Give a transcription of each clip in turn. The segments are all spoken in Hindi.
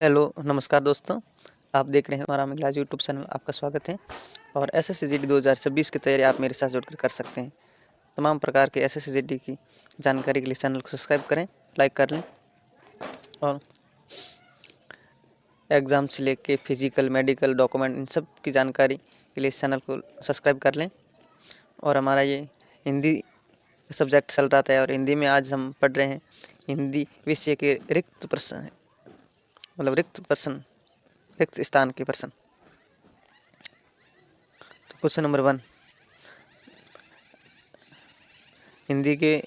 हेलो, नमस्कार दोस्तों। आप देख रहे हैं हमारा मिगलाज यूट्यूब चैनल। आपका स्वागत है। और एसएससी-जीडी 2026 की तैयारी आप मेरे साथ जुड़कर कर सकते हैं। तमाम प्रकार के एसएससी-जीडी की जानकारी के लिए चैनल को सब्सक्राइब करें, लाइक कर लें और एग्ज़ाम से लेके फिजिकल, मेडिकल, डॉक्यूमेंट इन सब की जानकारी के लिए इस चैनल को सब्सक्राइब कर लें। और हमारा ये हिंदी सब्जेक्ट चल रहा था और हिंदी में आज हम पढ़ रहे हैं हिंदी विषय के रिक्त प्रश्न, मतलब रिक्त स्थान के प्रश्न। तो क्वेश्चन नंबर 1, हिंदी के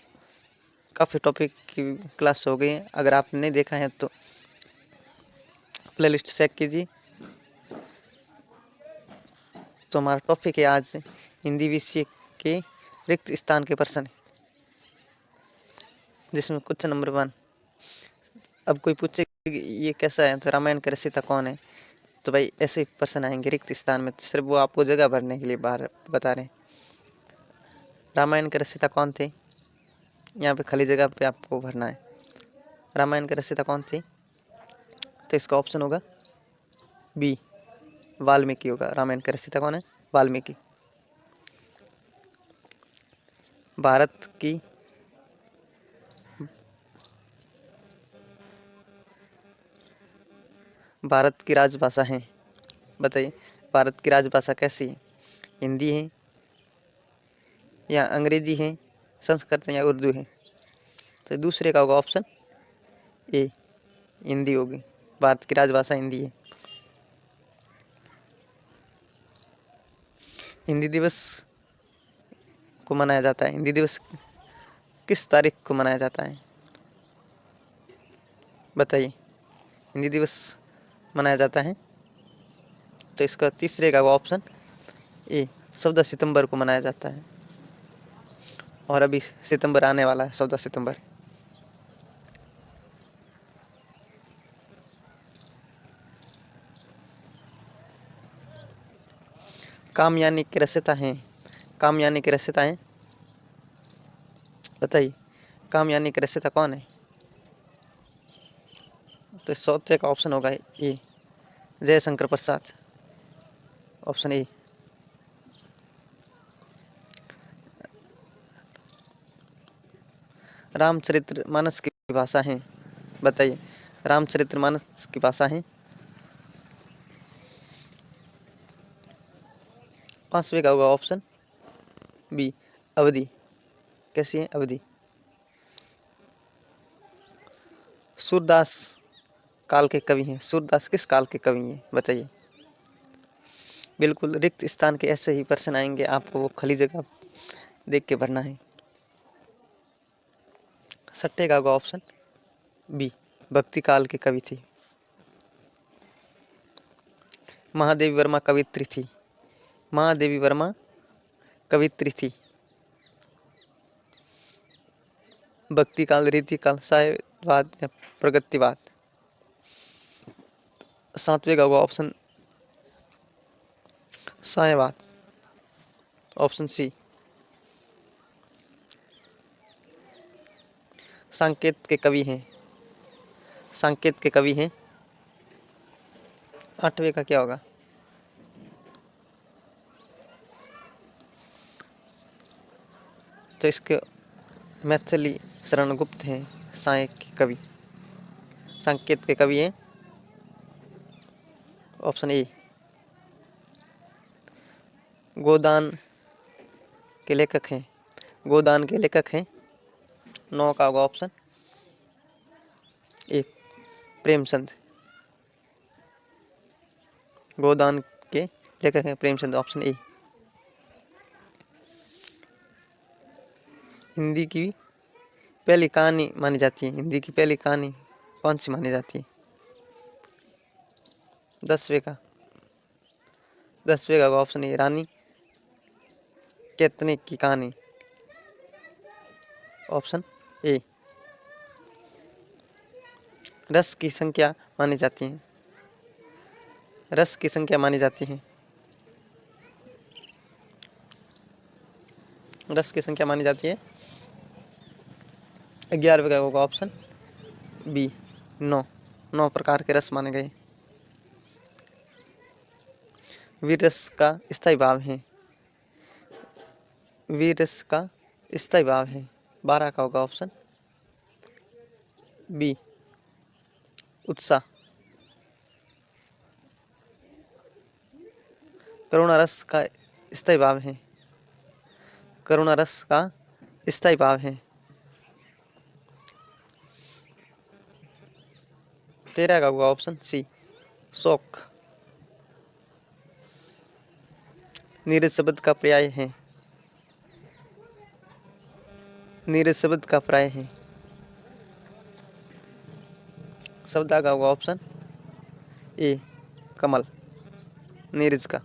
काफ़ी टॉपिक की क्लास हो गई है। अगर आपने नहीं देखा है तो प्लेलिस्ट चेक कीजिए। तो हमारा टॉपिक है आज हिंदी विषय के रिक्त स्थान के प्रश्न, जिसमें क्वेश्चन नंबर 1। अब कोई पूछे कि ये कैसा है, तो रामायण के रचयिता कौन है, तो भाई ऐसे प्रश्न आएंगे रिक्त स्थान में, तो सिर्फ वो आपको जगह भरने के लिए बाहर बता रहे हैं। रामायण के रचयिता कौन थे, यहाँ पे खाली जगह पे आपको भरना है। रामायण के रचयिता कौन थे, तो इसका ऑप्शन होगा बी, वाल्मीकि होगा। रामायण के रचयिता कौन है, वाल्मीकि। भारत की राजभाषा है, बताइए भारत की राजभाषा कैसी है, हिंदी है या अंग्रेजी है, संस्कृत है या उर्दू है। तो दूसरे का होगा ऑप्शन ए, हिंदी होगी। भारत की राजभाषा हिंदी है। हिंदी दिवस को मनाया जाता है, हिंदी दिवस किस तारीख को मनाया जाता है, बताइए। हिंदी दिवस मनाया जाता है, तो इसका तीसरे का ऑप्शन ए, 14 सितंबर को मनाया जाता है। और अभी सितंबर आने वाला है, 14 सितंबर। कामयानी के रचयिता हैं, कामयानी के रचयिता हैं, बताइए कामयानी के रचयिता कौन है। तो चौथे का ऑप्शन होगा ए, जयशंकर प्रसाद, ऑप्शन ए। रामचरितमानस की भाषा है, बताइए रामचरितमानस की भाषा है। पांचवे का होगा ऑप्शन बी, अवधि। कैसी है, अवधि। सूरदास काल के कवि हैं, सूरदास किस काल के कवि हैं, बताइए। बिल्कुल रिक्त स्थान के ऐसे ही प्रश्न आएंगे, आपको वो खाली जगह देख के भरना है। छठे का होगा ऑप्शन बी, भक्ति काल के कवि थी। महादेवी वर्मा कवित्री थी, महादेवी वर्मा कवित्री थी। भक्ति काल, रीति काल, साह्यवाद या प्रगतिवाद। सातवें का होगा ऑप्शन साह्यवाद, ऑप्शन सी। संकेत के कवि हैं, संकेत के कवि हैं। आठवें का क्या होगा, तो इसके मैथिली शरण गुप्त हैं, साय के कवि, संकेत के कवि हैं, ऑप्शन ए। गोदान के लेखक हैं, गोदान के लेखक हैं। 9 का होगा ऑप्शन ए, प्रेमचंद। गोदान के लेखक हैं प्रेमचंद, ऑप्शन ए। हिंदी की पहली कहानी मानी जाती है, हिंदी की पहली कहानी कौन सी मानी जाती है। 10वें का होगा ऑप्शन ए, रानी केतने की कहानी, ऑप्शन ए। रस की संख्या मानी जाती है, रस की संख्या मानी जाती है, रस की संख्या मानी जाती है। 11वें का होगा ऑप्शन बी, 9। 9 प्रकार के रस माने गए। वीर रस का स्थायी भाव है। वीर रस का स्थायी भाव है। 12 का होगा ऑप्शन बी उत्साह। करुणा रस का स्थायी भाव है। करुणा रस का स्थायी भाव है। 13 का होगा ऑप्शन सी शोक। नीरज शब्द का पर्याय है। नीरज शब्द का पर्याय है। 14 का होगा ऑप्शन ए कमल नीरज का।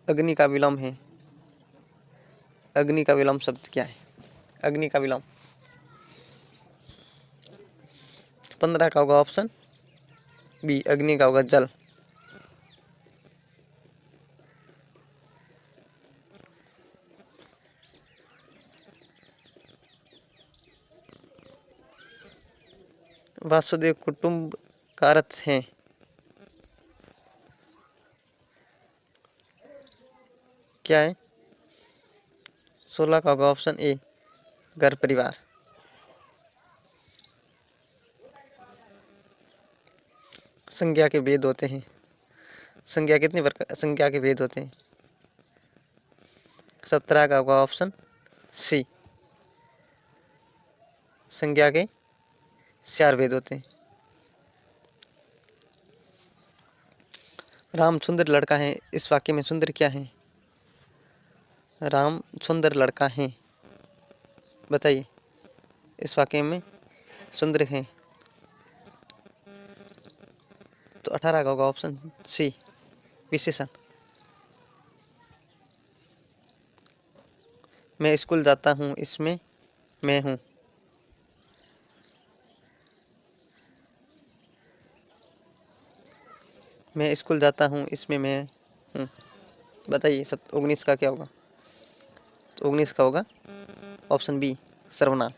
अग्नि का विलोम है। अग्नि का विलोम शब्द क्या है? अग्नि का विलोम। 15 का होगा ऑप्शन बी अग्नि का होगा जल। वासुदेव कुटुंब का अर्थ है। क्या है? 16 का होगा ऑप्शन ए घर परिवार। संज्ञा के भेद होते हैं। संज्ञा कितनी प्रकार संज्ञा के भेद होते हैं? 17 का होगा ऑप्शन सी संज्ञा के 4 भेद होते हैं। राम सुंदर लड़का है, इस वाक्य में सुंदर क्या है? राम सुंदर लड़का है, बताइए इस वाक्य में सुंदर है। तो 18 का होगा ऑप्शन सी विशेषण। मैं स्कूल जाता हूँ, इसमें मैं हूँ। मैं स्कूल जाता हूँ, इसमें मैं हूँ। बताइए 19 का क्या होगा? तो 19 का होगा ऑप्शन बी सर्वनाम।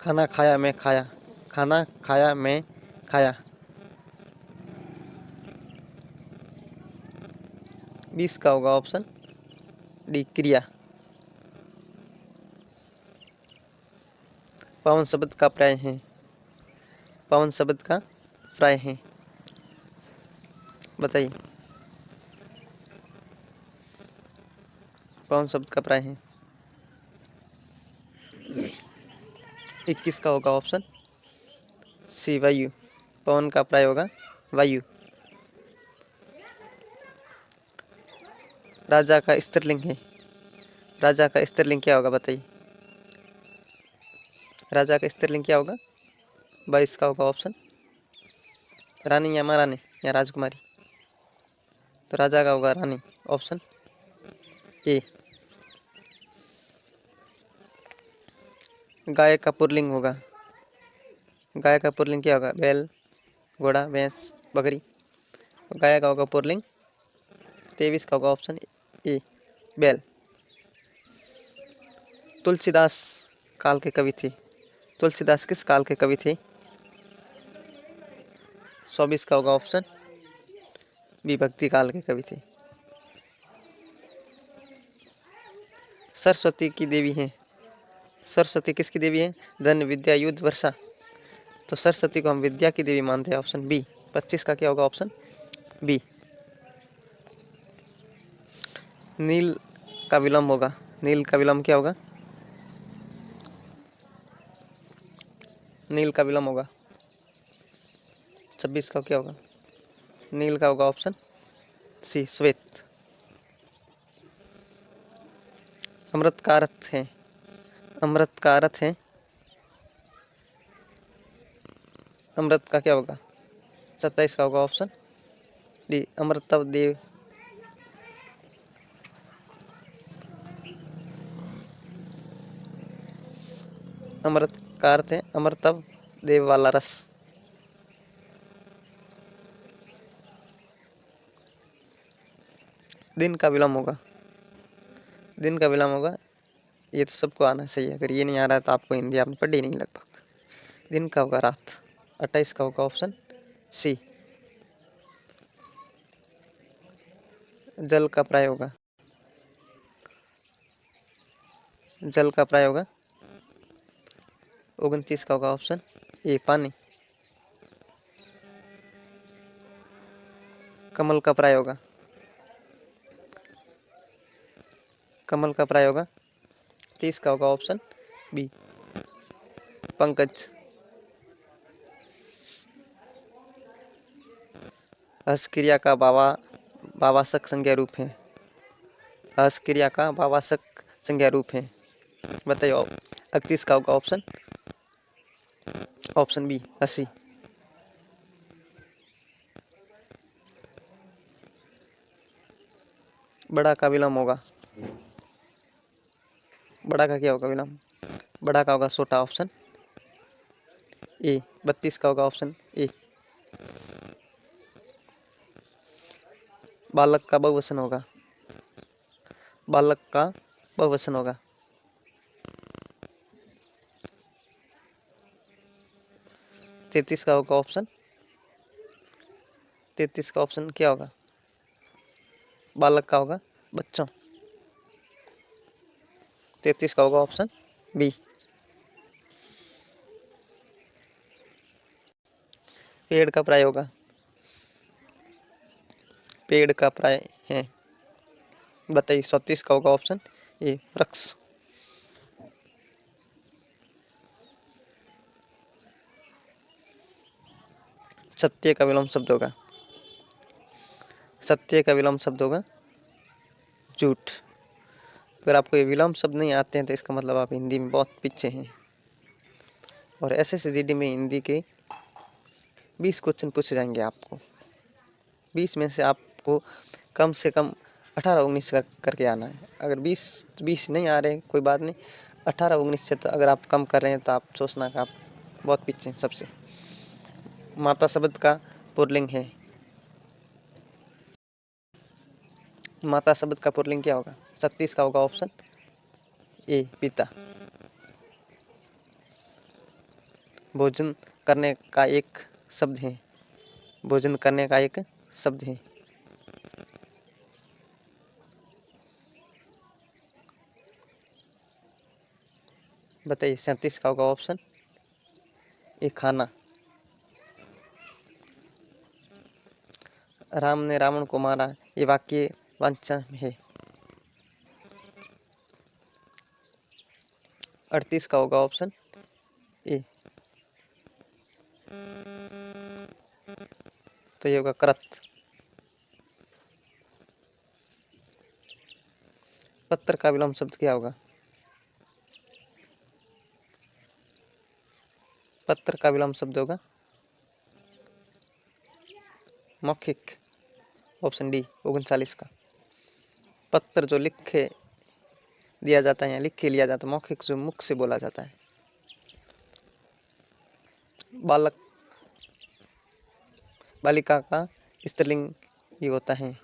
खाना खाया मैं खाया। खाना खाया मैं खाया। 20 का होगा ऑप्शन डी क्रिया। पवन शब्द का पर्याय है। पवन शब्द का पर्याय है, बताइए पवन शब्द का पर्याय है। 21 का होगा ऑप्शन सी वायु। पवन का पर्याय होगा वायु। राजा का स्त्रीलिंग है। राजा का स्त्रीलिंग क्या होगा, बताइए राजा का स्त्रीलिंग क्या होगा? 22 का होगा ऑप्शन रानी या महारानी या राजकुमारी। तो राजा का होगा रानी, ऑप्शन ए। गाय का पुल्लिंग होगा। गाय का पुल्लिंग क्या होगा? बैल, घोड़ा, भैंस, बकरी। तो गाय का होगा पुल्लिंग 23 का होगा ऑप्शन ए बैल। तुलसीदास काल के कवि थे। तुलसीदास किस काल के कवि थे? 24 का होगा ऑप्शन बी भक्ति काल के कवि थे। सरस्वती की देवी है। सरस्वती किसकी देवी है? धन विद्या युद्ध वर्षा। तो सरस्वती को हम विद्या की देवी मानते हैं, ऑप्शन बी। 25 का क्या होगा? Option B. नील का विलोम होगा। नील का विलोम क्या होगा? नील का विलोम होगा 26 का क्या होगा? नील का होगा ऑप्शन सी श्वेत। अमृत का अर्थ है। अमृत का अर्थ है। अमृत का क्या होगा? 27 का होगा ऑप्शन डी अमृत देव। अमृत का अर्थ है अमृतव देव वाला रस। दिन का विलोम होगा। दिन का विलोम होगा ये तो सबको आना चाहिए। अगर ये नहीं आ रहा है तो आपको हिंदी आपने पढ़ी नहीं लगभग। दिन का होगा रात। 28 का होगा ऑप्शन सी। जल का प्राय होगा, जल का प्राय होगा। 29 का होगा ऑप्शन ए पानी। कमल का प्राय होगा, कमल का प्राय होगा। 30 का होगा ऑप्शन बी पंकज। हस क्रिया का भावासक संज्ञा रूप है। हस क्रिया का भावासक संज्ञा रूप है, बताइए। 31 का होगा ऑप्शन बी हसी। बड़ा का विलोम होगा, बड़ा का क्या होगा विलोम? बड़ा का होगा छोटा, ऑप्शन ए। 32 का होगा ऑप्शन ए। बालक का बहुवचन होगा, बालक का बहुवचन होगा। 33 का होगा ऑप्शन, 33 का ऑप्शन क्या होगा? बालक का होगा बच्चों। 33 का होगा ऑप्शन बी। पेड़ का प्राय होगा, पेड़ का प्राय है, बताइए। 34 का होगा ऑप्शन ए वृक्ष। सत्य का विलोम शब्द होगा, सत्य का विलोम शब्द होगा झूठ। अगर आपको ये विलोम शब्द नहीं आते हैं तो इसका मतलब आप हिंदी में बहुत पीछे हैं। और SSGD में हिंदी के 20 क्वेश्चन पूछे जाएंगे आपको। 20 में से आपको कम से कम 18-19 करके आना है। अगर 20 नहीं आ रहे कोई बात नहीं, 18-19 से तो अगर आप कम कर रहे हैं तो आप सोचना कि आप बहुत पीछे हैं सबसे। माता शब्द का पुल्लिंग है, माता शब्द का पुल्लिंग क्या होगा? 36 का होगा ऑप्शन ए पिता। भोजन करने का एक शब्द है, भोजन करने का एक शब्द है। बताइए। 37 का होगा ऑप्शन ए खाना। राम ने रावण को मारा, ये वाक्य वांछा है। 38 का होगा ऑप्शन ए, तो ये होगा कृत। पत्र का विलोम शब्द क्या होगा? पत्र का विलोम शब्द होगा मौखिक, ऑप्शन डी 39 का। पत्र जो लिख के दिया जाता है या लिख के लिया जाता है, मौखिक जो मुख से बोला जाता है। बालक, बालिका का स्त्रीलिंग ही होता है,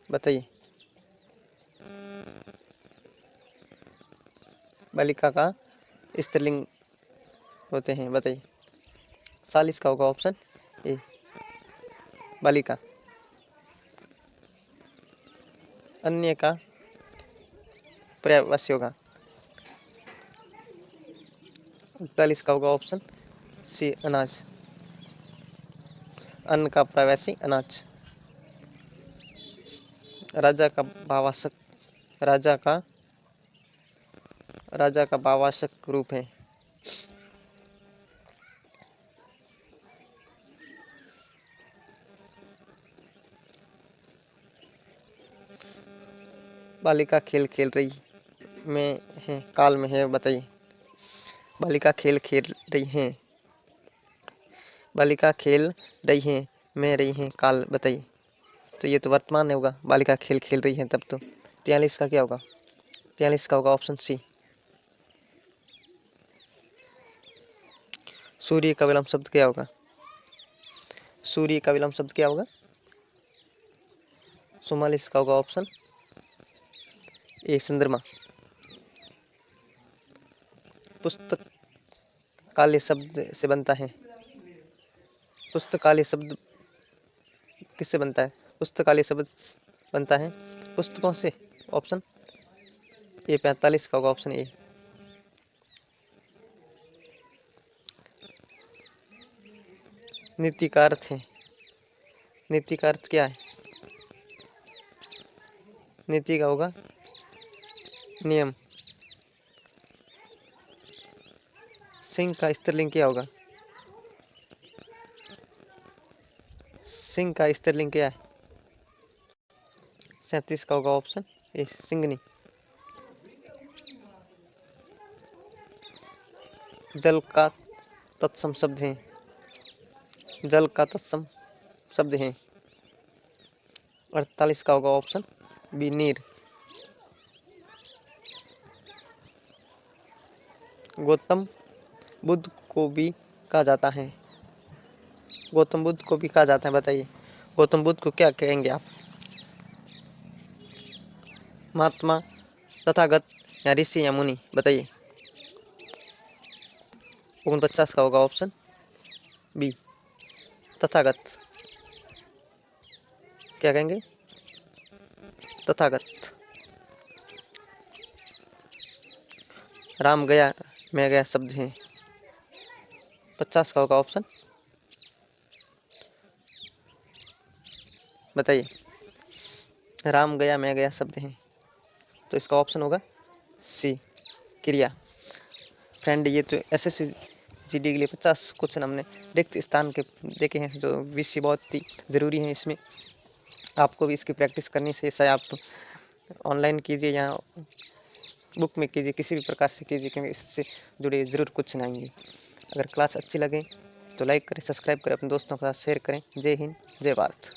बताइए। बालिका का स्त्रीलिंग होते हैं, बताइए। 40 का होगा ऑप्शन ए बालिका। अन्य का पर्यायवाची होगा। 41 का होगा ऑप्शन सी अनाज। अन्न का पर्यायवाची अनाज। राजा का भावासक, राजा का भावासक रूप है। बालिका खेल खेल रही में है काल में है, बताइए। बालिका खेल खेल रही है, बालिका खेल रही है में रही है काल, बताइए। तो ये तो वर्तमान में होगा, बालिका खेल खेल रही है तब तो। 43 का क्या होगा? 43 का होगा ऑप्शन सी सूर्य का विलोम शब्द क्या होगा? सूर्य का विलोम शब्द क्या होगा? 44 का होगा ऑप्शन ए चंद्रमा। पुस्तकालय शब्द से बनता है? पुस्तकालय शब्द किससे बनता है? पुस्तकालय शब्द बनता है पुस्तकों से। ऑप्शन ये 45 का होगा, ऑप्शन ए। नीति का अर्थ है, नीति का अर्थ क्या है? नीति का होगा नियम। सिंह का स्त्रीलिंग क्या होगा? सिंह का स्त्रीलिंग क्या है? 37 का होगा, ऑप्शन ए सिंगनी। जल का तत्सम शब्द है, जल का तत्सम शब्द है। 48 का होगा, ऑप्शन बी नीर। गौतम बुद्ध को भी कहा जाता है? गौतम बुद्ध को भी कहा जाता है, बताइए गौतम बुद्ध को क्या कहेंगे आप? महात्मा, तथागत या ऋषि या मुनि, बताइए। 49 का होगा, ऑप्शन बी तथागत। क्या कहेंगे? तथागत। राम गया मैं गया शब्द है? 50 का होगा, ऑप्शन बताइए। राम गया मैं गया शब्द है, तो इसका ऑप्शन होगा सी क्रिया। फ्रेंड, ये तो एसएससी जीडी के लिए 50 क्वेश्चन हमने रिक्त स्थान के देखे हैं, जो विषय बहुत ही ज़रूरी है। इसमें आपको भी इसकी प्रैक्टिस करनी चाहिए, चाहे आप ऑनलाइन कीजिए या बुक में कीजिए, किसी भी प्रकार से कीजिए, क्योंकि इससे जुड़े ज़रूर क्वेश्चन आएंगे। अगर क्लास अच्छी लगे तो लाइक करें, सब्सक्राइब करें, अपने दोस्तों के साथ शेयर करें। जय हिंद, जय भारत।